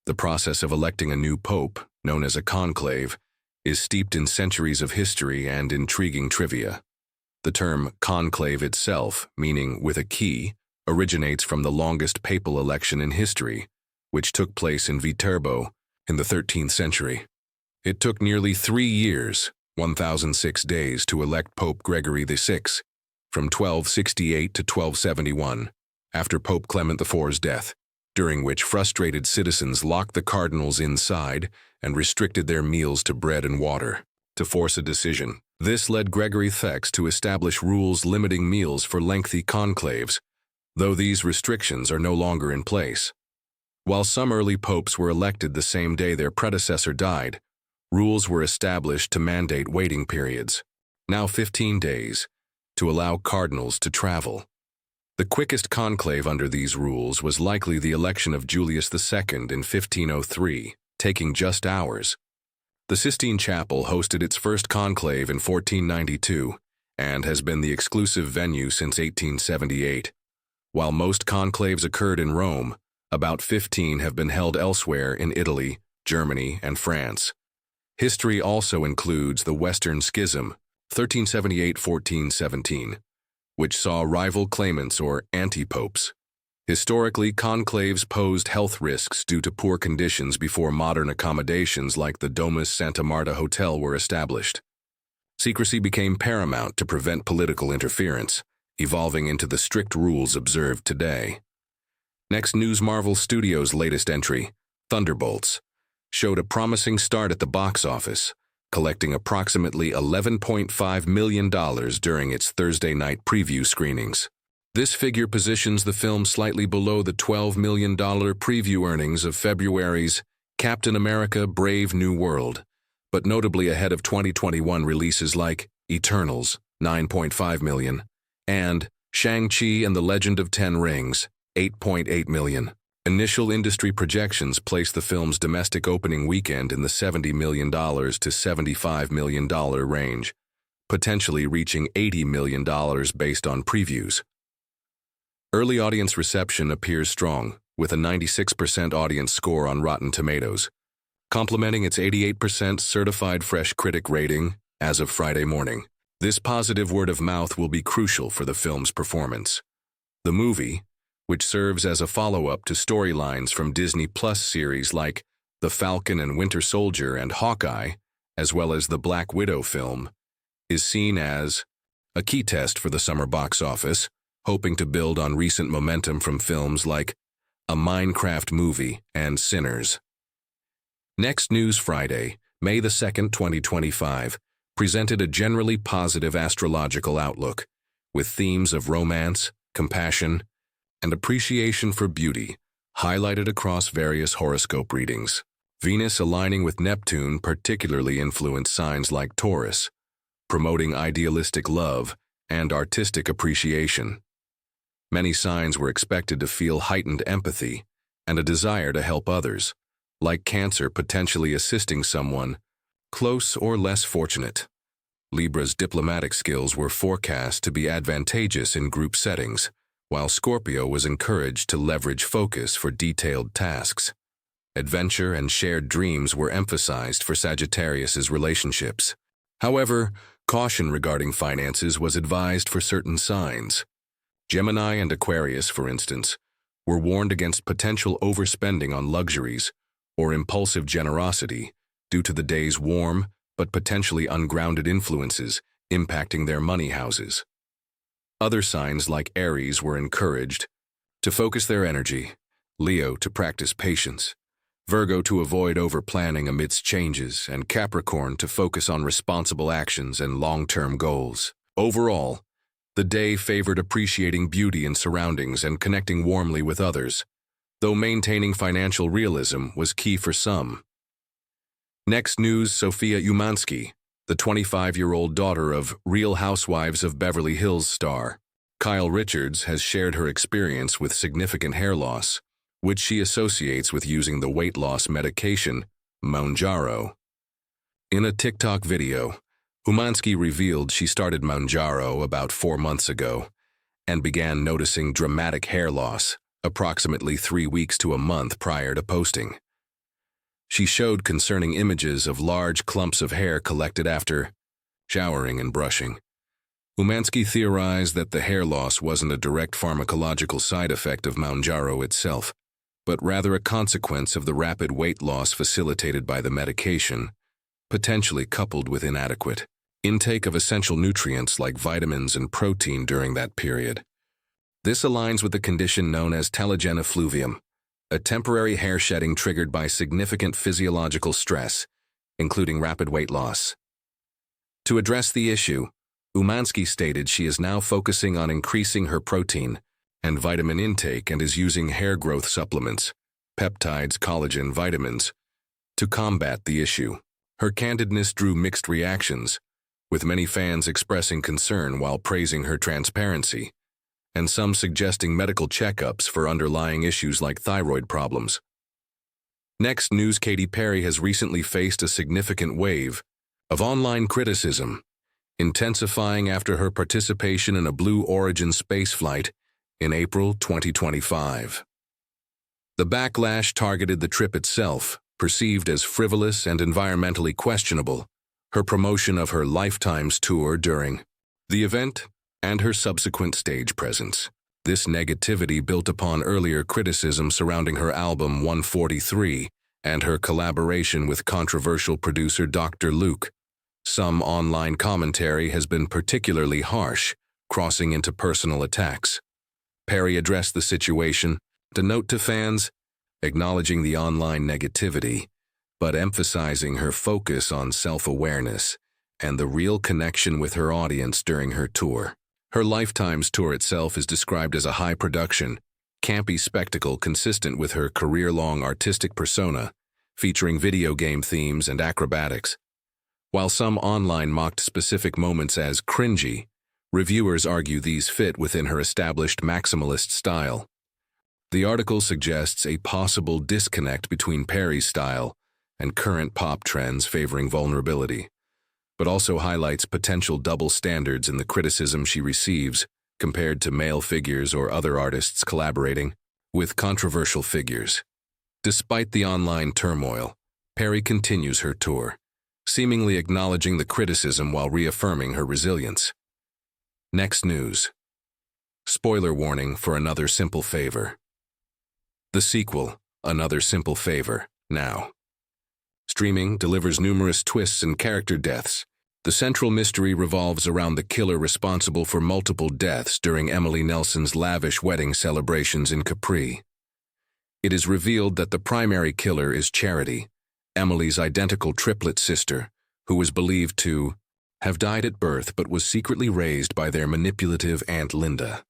The process of electing a new pope, known as a conclave, is steeped in centuries of history and intriguing trivia. The term conclave itself, meaning with a key, originates from the longest papal election in history, which took place in Viterbo in the 13th century. It took nearly 3 years, 1,006 days, to elect Pope Gregory VI, from 1268 to 1271, after Pope Clement IV's death, during which frustrated citizens locked the cardinals inside and restricted their meals to bread and water. To force a decision, this led Gregory VI to establish rules limiting meals for lengthy conclaves, though these restrictions are no longer in place. While some early popes were elected the same day their predecessor died, rules were established to mandate waiting periods, now 15 days, to allow cardinals to travel. The quickest conclave under these rules was likely the election of Julius II in 1503, taking just hours. The Sistine Chapel hosted its first conclave in 1492 and has been the exclusive venue since 1878. While most conclaves occurred in Rome, about 15 have been held elsewhere in Italy, Germany, and France. History also includes the Western Schism, 1378-1417, which saw rival claimants or anti-popes. Historically, conclaves posed health risks due to poor conditions before modern accommodations like the Domus Santa Marta Hotel were established. Secrecy became paramount to prevent political interference, evolving into the strict rules observed today. Next, Marvel Studios' latest entry, Thunderbolts, showed a promising start at the box office, collecting approximately $11.5 million during its Thursday night preview screenings. This figure positions the film slightly below the $12 million preview earnings of February's Captain America: Brave New World, but notably ahead of 2021 releases like Eternals, $9.5 million, and Shang-Chi and the Legend of Ten Rings, $8.8 million. Initial industry projections place the film's domestic opening weekend in the $70 million to $75 million range, potentially reaching $80 million based on previews. Early audience reception appears strong, with a 96% audience score on Rotten Tomatoes, complementing its 88% certified fresh critic rating as of Friday morning. This positive word of mouth will be crucial for the film's performance. The movie, which serves as a follow-up to storylines from Disney Plus series like The Falcon and Winter Soldier and Hawkeye, as well as the Black Widow film, is seen as a key test for the summer box office, hoping to build on recent momentum from films like A Minecraft Movie and Sinners. Next News Friday, May 2, 2025, presented a generally positive astrological outlook, with themes of romance, compassion, and appreciation for beauty, highlighted across various horoscope readings. Venus aligning with Neptune particularly influenced signs like Taurus, promoting idealistic love and artistic appreciation. Many signs were expected to feel heightened empathy and a desire to help others, like Cancer potentially assisting someone close or less fortunate. Libra's diplomatic skills were forecast to be advantageous in group settings, while Scorpio was encouraged to leverage focus for detailed tasks. Adventure and shared dreams were emphasized for Sagittarius's relationships. However, caution regarding finances was advised for certain signs. Gemini and Aquarius, for instance, were warned against potential overspending on luxuries or impulsive generosity due to the day's warm but potentially ungrounded influences impacting their money houses. Other signs like Aries were encouraged to focus their energy, Leo to practice patience, Virgo to avoid over-planning amidst changes, and Capricorn to focus on responsible actions and long-term goals. Overall, the day favored appreciating beauty in surroundings and connecting warmly with others, though maintaining financial realism was key for some. Next News Sophia Umansky, the 25-year-old daughter of Real Housewives of Beverly Hills star Kyle Richards, has shared her experience with significant hair loss, which she associates with using the weight loss medication Mounjaro. In a TikTok video, Umansky revealed she started Mounjaro about 4 months ago and began noticing dramatic hair loss approximately 3 weeks to a month prior to posting. She showed concerning images of large clumps of hair collected after showering and brushing. Umansky theorized that the hair loss wasn't a direct pharmacological side effect of Mounjaro itself, but rather a consequence of the rapid weight loss facilitated by the medication, potentially coupled with inadequate intake of essential nutrients like vitamins and protein during that period. This aligns with the condition known as telogen effluvium, a temporary hair shedding triggered by significant physiological stress, including rapid weight loss. To address the issue, Umansky stated she is now focusing on increasing her protein and vitamin intake and is using hair growth supplements, peptides, collagen, vitamins, to combat the issue. Her candidness drew mixed reactions, with many fans expressing concern while praising her transparency, and some suggesting medical checkups for underlying issues like thyroid problems. Next news: Katy Perry has recently faced a significant wave of online criticism, intensifying after her participation in a Blue Origin spaceflight in April 2025. The backlash targeted the trip itself, perceived as frivolous and environmentally questionable, her promotion of her Lifetimes tour during the event, and her subsequent stage presence. This negativity built upon earlier criticism surrounding her album 143 and her collaboration with controversial producer Dr. Luke. Some online commentary has been particularly harsh, crossing into personal attacks. Perry addressed the situation, to note to fans, acknowledging the online negativity, but emphasizing her focus on self-awareness and the real connection with her audience during her tour. Her Lifetimes tour itself is described as a high-production, campy spectacle consistent with her career-long artistic persona, featuring video game themes and acrobatics. While some online mocked specific moments as cringy, reviewers argue these fit within her established maximalist style. The article suggests a possible disconnect between Perry's style and current pop trends favoring vulnerability, but also highlights potential double standards in the criticism she receives compared to male figures or other artists collaborating with controversial figures. Despite the online turmoil, Perry continues her tour, seemingly acknowledging the criticism while reaffirming her resilience. Next news. Spoiler warning for Another Simple Favor. The sequel, Another Simple Favor, now streaming, delivers numerous twists and character deaths. The central mystery revolves around the killer responsible for multiple deaths during Emily Nelson's lavish wedding celebrations in Capri. It is revealed that the primary killer is Charity, Emily's identical triplet sister, who was believed to have died at birth but was secretly raised by their manipulative Aunt Linda.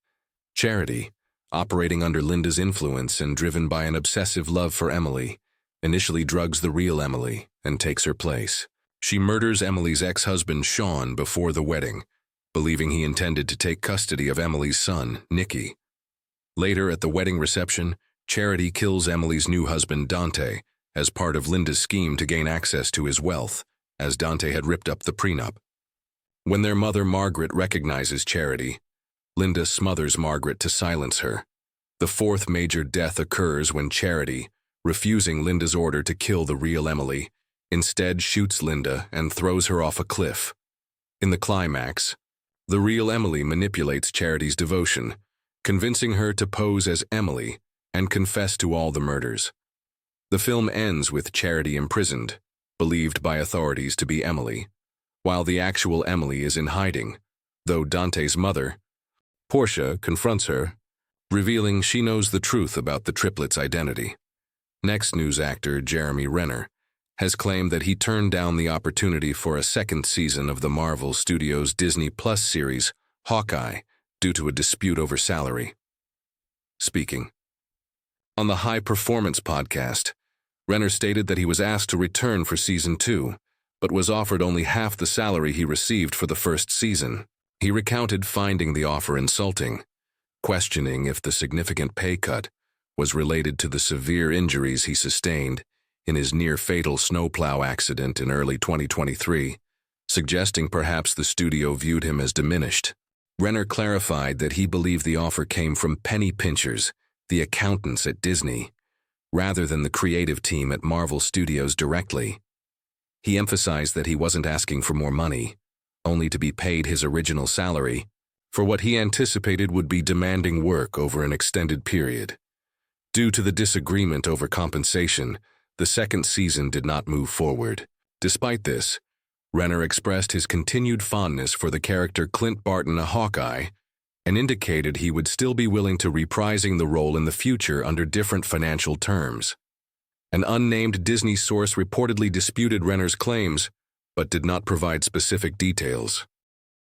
Charity, operating under Linda's influence and driven by an obsessive love for Emily, initially drugs the real Emily and takes her place. She murders Emily's ex-husband Sean before the wedding, believing he intended to take custody of Emily's son, Nicky. Later at the wedding reception, Charity kills Emily's new husband Dante as part of Linda's scheme to gain access to his wealth, as Dante had ripped up the prenup. When their mother Margaret recognizes Charity, Linda smothers Margaret to silence her. The fourth major death occurs when Charity, refusing Linda's order to kill the real Emily, instead shoots Linda and throws her off a cliff. In the climax, the real Emily manipulates Charity's devotion, convincing her to pose as Emily and confess to all the murders. The film ends with Charity imprisoned, believed by authorities to be Emily, while the actual Emily is in hiding, though Dante's mother, Portia, confronts her, revealing she knows the truth about the triplets' identity. Next news: actor Jeremy Renner has claimed that he turned down the opportunity for a second season of the Marvel Studios' Disney Plus series, Hawkeye, due to a dispute over salary. Speaking on the High Performance podcast, Renner stated that he was asked to return for Season 2, but was offered only half the salary he received for the first season. He recounted finding the offer insulting, questioning if the significant pay cut was related to the severe injuries he sustained in his near-fatal snowplow accident in early 2023, suggesting perhaps the studio viewed him as diminished. Renner clarified that he believed the offer came from penny pinchers, the accountants at Disney, rather than the creative team at Marvel Studios directly. He emphasized that he wasn't asking for more money, only to be paid his original salary for what he anticipated would be demanding work over an extended period. Due to the disagreement over compensation, the second season did not move forward. Despite this, Renner expressed his continued fondness for the character Clint Barton, a Hawkeye, and indicated he would still be willing to reprising the role in the future under different financial terms. An unnamed Disney source reportedly disputed Renner's claims, but did not provide specific details.